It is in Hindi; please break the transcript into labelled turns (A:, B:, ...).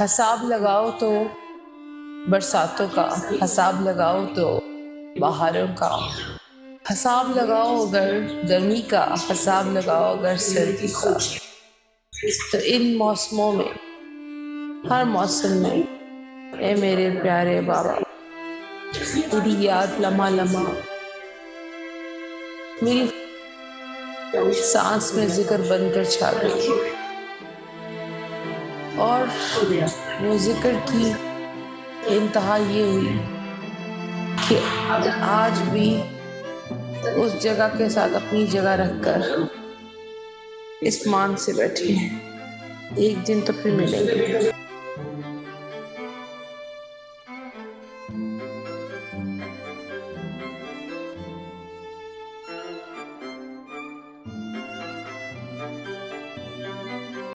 A: हिसाब लगाओ तो बरसातों का, हिसाब लगाओ तो बहारों का, हिसाब लगाओ अगर गर्मी का, हिसाब लगाओ अगर सर्दी का। तो इन मौसमों में, हर मौसम में, ए मेरे प्यारे बाबा, तेरी याद लम्हा लम्हा मेरी सांस में जिक्र बनकर छा गई। और वो जिक्र की इंतहा ये हुई कि आज भी उस जगह के साथ अपनी जगह रखकर इस मान से बैठे हैं। एक दिन तो फिर मिलेंगे।